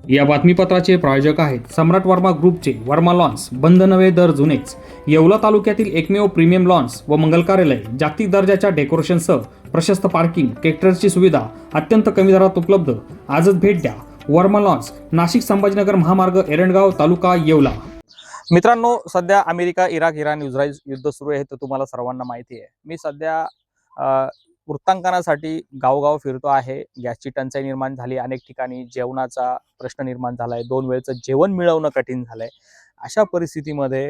या बातमीपत्राचे प्रायोजक आहेत सम्राट वर्मा ग्रुपचे वर्मा लॉन्स, बंद नवे दर जुनेच. येवला तालुक्यातील एकमेव प्रीमियम लॉन्स व मंगल कार्यालय, जागतिक दर्जाच्या डेकोरेशनसह प्रशस्त पार्किंग, ट्रॅक्टरची सुविधा अत्यंत कमी दरात उपलब्ध. आजच भेट द्या. वर्मा लॉन्स, नाशिक संभाजीनगर महामार्ग, एरंडगाव तालुका येवला. मित्रांनो, सध्या अमेरिका, इराक, इराण, इस्रायल युद्ध सुरू आहे तर तुम्हाला सर्वांना माहिती आहे. मी सध्या वृत्तांकनासाठी गावगाव फिरतो आहे. गॅसची टंचाई निर्माण झाली, अनेक ठिकाणी जेवणाचा प्रश्न निर्माण झालाय, 2 वेळचं जेवण मिळवणं कठीण झालंय. अशा परिस्थितीमध्ये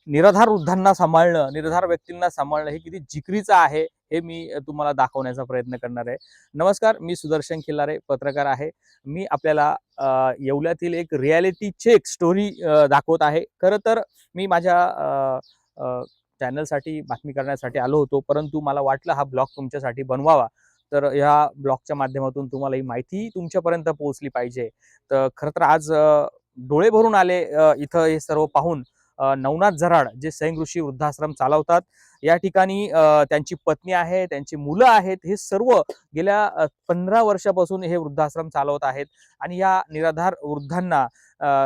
निराधार वृद्धांना सांभाळणं, निराधार व्यक्तींना सांभाळणं हे किती जिकरीचं आहे हे मी तुम्हाला दाखवण्याचा प्रयत्न करणार आहे. नमस्कार, मी सुदर्शन खिल्लारे, पत्रकार आहे. मी आपल्याला येवल्यातील एक रियालिटी चेक स्टोरी दाखवत आहे. खरं तर मी माझ्या चॅनलसाठी बातमी करण्यासाठी आलो होतो, परंतु मला वाटलं हा ब्लॉग तुमच्यासाठी बनवावा. तर ह्या ब्लॉगच्या माध्यमातून तुम्हाला ही माहिती तुमच्यापर्यंत पोहोचली पाहिजे. तर खरं तर आज डोळे भरून आले इथं हे सर्व पाहून. नवनाथ झराड जे सैंग ऋषी वृद्धाश्रम चालवतात, या ठिकाणी त्यांची पत्नी आहे, त्यांची मुलं आहेत. हे सर्व गेल्या 15 वर्षापासून हे वृद्धाश्रम चालवत आहेत आणि या निराधार वृद्धांना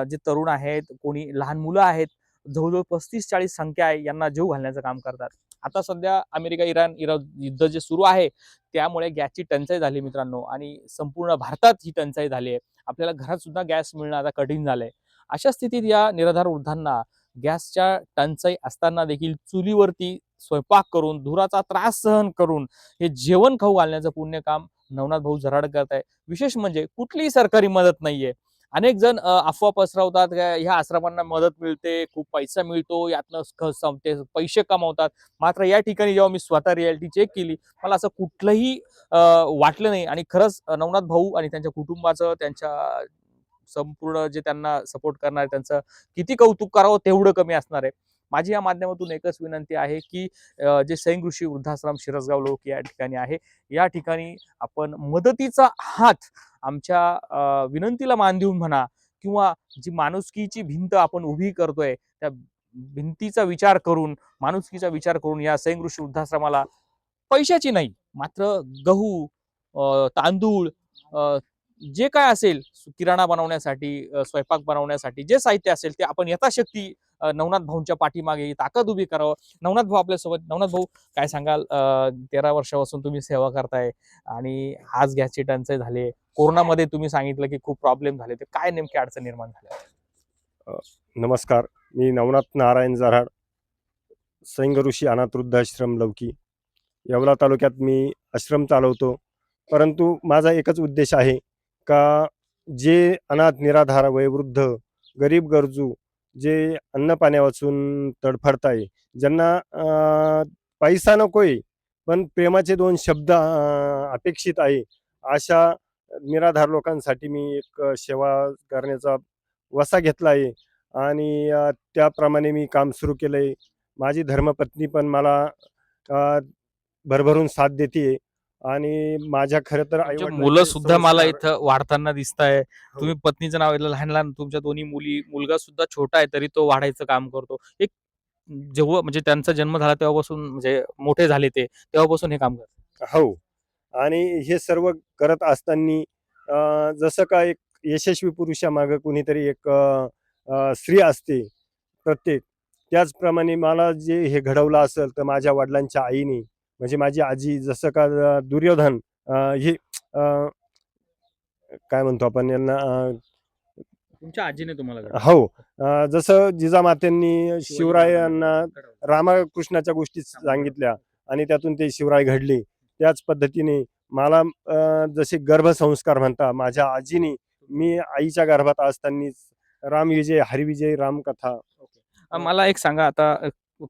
जे तरुण आहेत, कोणी लहान मुलं आहेत, जवळजवळ 35-40 संख्या आहे, यांना जीव घालण्याचं काम करतात. आता सध्या अमेरिका इराण युद्ध जे सुरू आहे त्यामुळे गॅसची टंचाई झाली मित्रांनो, आणि संपूर्ण भारतात ही टंचाई झाली आहे. आपल्याला घरात सुद्धा गॅस मिळणं आता कठीण झालंय. अशा स्थितीत या निराधार वृद्धांना गॅसच्या टंचाई असताना देखील चुलीवरती स्वयंपाक करून, धुराचा त्रास सहन करून हे जेवण खाऊ घालण्याचं पुण्य काम नवनाथ भाऊ झराड करत आहे. विशेष म्हणजे कुठलीही सरकारी मदत नाहीये. अनेक जण अफवा पसरवतात, ह्या आश्रमांना मदत मिळते, खूप पैसा मिळतो, यातनं ते पैसे कमावतात. मात्र या ठिकाणी जेव्हा मी स्वतः रियालिटी चेक केली, मला असं कुठलंही वाटलं नाही. आणि खरंच नवनाथ भाऊ आणि त्यांच्या कुटुंबाचं, त्यांच्या संपूर्ण जे त्यांना सपोर्ट करणार त्यांचं किती कौतुक करावं तेवढं कमी असणार आहे. माझी या माध्यमातून एकच विनंती आहे की जे सैंग ऋषी वृद्धाश्रम शिरसगाव लोक या ठिकाणी आहे, या ठिकाणी आपण मदतीचा हात आमच्या विनंतीला मान देऊन म्हणा, किंवा जी माणुसकीची भिंत आपण उभी करतोय त्या भिंतीचा विचार करून, माणुसकीचा विचार करून या सैंग ऋषी वृद्धाश्रमाला पैशाची नाही, मात्र गहू, तांदूळ, जे काय असेल किराणा बनवण्यासाठी, स्वयंपाक बनवण्यासाठी जे साहित्य असेल ते आपण यथाशक्ती नवनाथ भाऊंच्या पाठीमागे ताकद उभी करावं. नवनाथ भाऊ आपल्यासोबत. नवनाथ भाऊ, काय सांगाल? 13 वर्षापासून तुम्ही सेवा करताय आणि आज गॅसची टंचाई झाली. कोरोनामध्ये तुम्ही सांगितलं की खूप प्रॉब्लेम झाले, तर काय नेमकी अडचण निर्माण झाल्या? नमस्कार, मी नवनाथ नारायण झराड, सैंग ऋषी अनाथ वृद्धाश्रम लौकी, येवला तालुक्यात मी आश्रम चालवतो. परंतु माझा एकच उद्देश आहे का जे अनाथ, निराधार, वयोवृद्ध, गरीब, गरजू, जे अन्न पाण्या वाचून तडफडताय, ज्यांना पैसा नकोय पण प्रेमाचे 2 शब्द अपेक्षित आहे, अशा निराधार लोकांसाठी मी एक सेवा करण्याचा वसा घेतला आहे आणि त्याप्रमाणे मी काम सुरू केलं आहे. माझी धर्मपत्नी पण मला भरभरून साथ देते आणि माझ्या खरं तर मुलं सुद्धा मला इथं वाढताना दिसताय. हो. तुम्ही पत्नीचं नाव घेतलं, लहान लहान तुमच्या दोन्ही मुली, मुलगा सुद्धा छोटा आहे तरी तो वाढायचं काम करतो. एक जेव्हा म्हणजे त्यांचा जन्म झाला तेव्हापासून, म्हणजे मोठे झाले ते तेव्हापासून हे काम करतात. हो. आणि हे सर्व करत असताना जसं का एक यशस्वी पुरुषामागं कुणीतरी एक स्त्री असते प्रत्येक, त्याचप्रमाणे मला जे हे घडवलं असेल तर माझ्या वडिलांच्या आईने, म्हणजे माझी आजी. जसं का दुर्योधन हे काय म्हणतो आपण यांना, तुमच्या आजीने तुम्हाला घडवलं. हो, जसं जिजामात्यांनी शिवरायांना रामकृष्णाच्या गोष्टी सांगितल्या आणि त्यातून ते शिवराय घडले, त्याच पद्धतीने मला जसे गर्भसंस्कार म्हणता माझ्या आजीने, मी आईच्या गर्भात असतानाच रामविजय, हरिविजय, रामकथा. मला एक सांगा, आता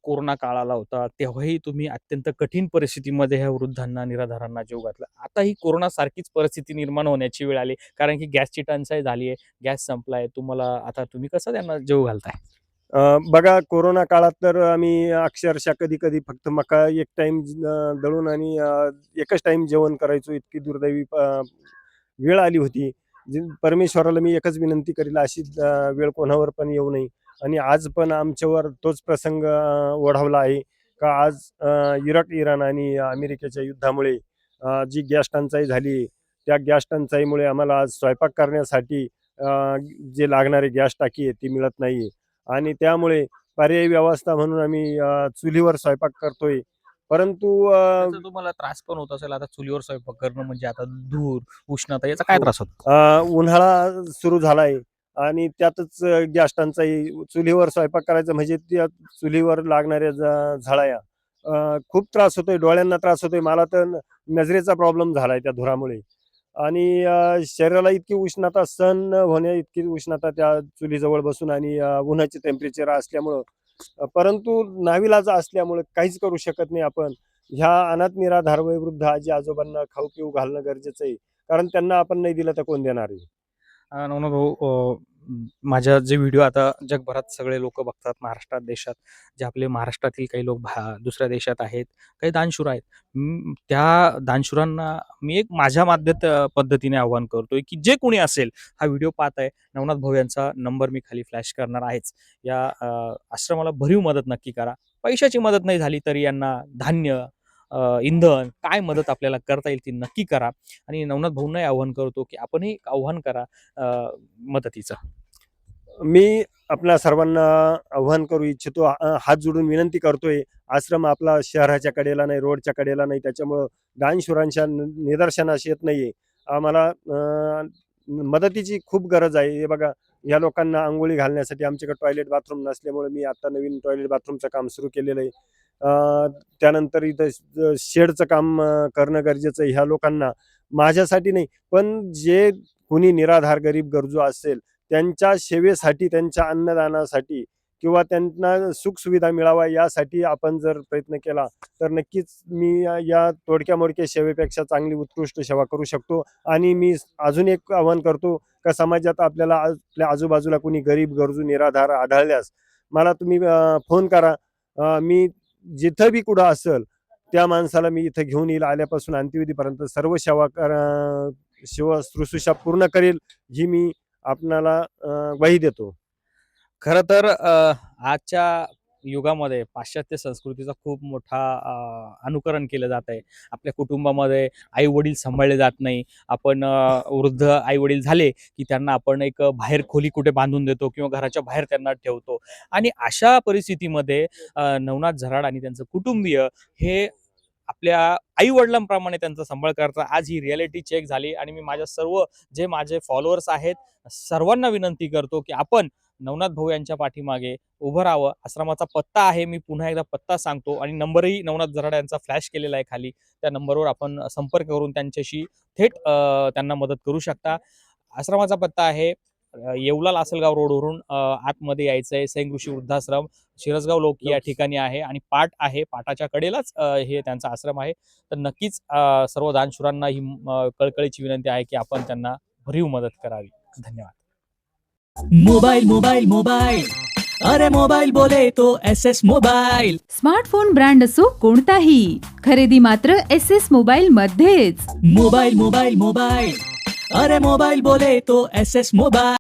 कोरोना काळ आला होता तेव्हाही तुम्ही अत्यंत कठीण परिस्थितीमध्ये ह्या वृद्धांना, निराधारांना जीव घातला. आता ही कोरोना सारखीच परिस्थिती निर्माण होण्याची वेळ आली, कारण की गॅसची टंचाई झाली आहे, गॅस संपलाय. आता तुम्ही कसं त्यांना जीव घालताय? बघा, कोरोना काळात तर आम्ही अक्षरशः कधी-कधी फक्त मका एक टाईम दळून आणि एकच टाईम जेवण करायचो. इतकी दुर्दैवी वेळ आली होती. परमेश्वराला मी एकच विनंती करेल, अशी वेळ कोणावर पण येऊ नये. आणि आज पण आमच्यावर तोच प्रसंग ओढवला आहे का आज इराक, इराण आणि अमेरिकेच्या युद्धामुळे जी गॅस टंचाई झाली, त्या गॅस टंचाईमुळे आम्हाला आज स्वयंपाक करण्यासाठी जे लागणारी गॅस टाकी आहे ती मिळत नाही आहे आणि त्यामुळे पर्यायी व्यवस्था म्हणून आम्ही चुलीवर स्वयंपाक करतोय. परंतु त्याचा तुम्हाला त्रास पण होत असेल. आता चुलीवर स्वयंपाक करणं म्हणजे आता धूर, उष्णता याचा काय हो. त्रास होतो? उन्हाळा सुरू झालाय आणि त्यातच गॅस टंचाई. चुलीवर स्वयंपाक करायचं म्हणजे त्या चुलीवर लागणाऱ्या झळाया खूप त्रास होतोय, डोळ्यांना त्रास होतोय. मला तर नजरेचा प्रॉब्लेम झालाय त्या धुरामुळे आणि शरीराला इतकी उष्णता सहन न होण्या इतकी उष्णता त्या चुलीजवळ बसून आणि उन्हाचे टेम्परेचर असल्यामुळं परंतु नाविलाज असल्यामुळं काहीच करू शकत नाही आपण. ह्या अनाथ निराधार वयोवृद्ध आजी आजोबांना खाऊ पिऊ घालणं गरजेचं आहे. कारण त्यांना आपण नाही दिलं तर कोण देणार आहे? नवनाथ भाऊ, माझ्या जे व्हिडिओ आता जगभरात सगळे लोक बघतात, महाराष्ट्रात, देशात, जे आपले महाराष्ट्रातील काही लोक दुसऱ्या देशात आहेत, काही दानशूर आहेत. त्या दानशूरांना मी एक माझ्या पद्धतीने आव्हान करतोय की जे कोणी असेल हा व्हिडिओ पाहत आहे, नवनाथ भाऊ यांचा नंबर मी खाली फ्लॅश करणार आहेच. या आश्रमाला भरीव मदत नक्की करा. पैशाची मदत नाही झाली तरी यांना धान्य, इंधन, काय मदत आपल्याला करता येईल ती नक्की करा. आणि नवनाथ भाऊंनाही आव्हान करतो की आपणही एक आव्हान करा मदतीचं. मी आपल्या सर्वांना आव्हान करू इच्छितो, हात जोडून विनंती करतोय. आश्रम आपला शहराच्या कडेला नाही, रोडच्या कडेला नाही, त्याच्यामुळं दानशूरांच्या निदर्शनास येत नाहीये. आम्हाला मदतीची खूप गरज आहे. हे बघा, या लोकांना अंघोळी घालण्यासाठी आमच्याकडे टॉयलेट बाथरूम नसल्यामुळे मी आता नवीन टॉयलेट बाथरूमचं काम सुरू केलेलं आहे. त्यानंतर इथं शेडचं काम करणं गरजेचं आहे. ह्या लोकांना माझ्यासाठी नाही, पण जे कुणी निराधार गरीब गरजू असेल त्यांच्या सेवेसाठी, त्यांच्या अन्नदानासाठी किंवा त्यांना सुखसुविधा मिळावा यासाठी आपण जर प्रयत्न केला तर नक्कीच मी या तोडक्या मोडक्या सेवेपेक्षा चांगली उत्कृष्ट सेवा करू शकतो. आणि मी अजून एक आवाहन करतो का समाजात आपल्याला आपल्या आजूबाजूला कोणी गरीब गरजू निराधार आढळल्यास मला तुम्ही फोन करा. मी जिथं बी कुठं असेल त्या माणसाला मी इथं घेऊन येईल. आल्यापासून अंत्यविधीपर्यंत सर्व सेवा शुश्रूषा पूर्ण करेल ही मी आपणाला ग्वाही देतो. खरं तर आजच्या युगामध्ये पाश्चात्य संस्कृतीचा खूप मोठा अनुकरण केलं जात आहे. आपल्या कुटुंबामध्ये आई वडील सांभाळले जात नाही. आपण वृद्ध आई वडील झाले की त्यांना आपण एक बाहेर खोली कुठे बांधून देतो किंवा घराच्या बाहेर त्यांना ठेवतो. आणि अशा परिस्थितीमध्ये नवनाथ झराड आणि त्यांचं कुटुंबीय हे आपल्या आई वडिलांप्रमाणे त्यांचा सांभाळ करतात. आज ही रियालिटी चेक झाली आणि मी माझ्या सर्व जे माझे फॉलोअर्स आहेत सर्वांना विनंती करतो की आपण नवनाथ भाऊ यांच्या पाठीमागे उभं राहावं. आश्रमाचा पत्ता आहे, मी पुन्हा एकदा पत्ता सांगतो आणि नंबरही नवनाथ झराड यांचा फ्लॅश केलेला आहे खाली. त्या नंबरवर आपण संपर्क करून त्यांच्याशी थेट त्यांना मदत करू शकता. आश्रमाचा पत्ता आहे येवला लासलगाव रोडवरून आतमध्ये यायचंय. सैंग ऋषी वृद्धाश्रम, शिरसगाव लोकी या ठिकाणी आहे आणि पाट आहे, पाटाच्या कडेलाच हे त्यांचा आश्रम आहे. तर नक्कीच सर्व दानशूरांना ही कळकळीची विनंती आहे की आपण त्यांना भरीव मदत करावी. धन्यवाद. मोबाइल मोबाइल मोबाइल, अरे मोबाइल बोले तो SS मोबाइल. स्मार्टफोन ब्रँड असो कोणताही, खरेदी मात्र SS मोबाइल मध्येच. मोबाइल मोबाइल मोबाइल, अरे मोबाइल बोले तो SS मोबाइल.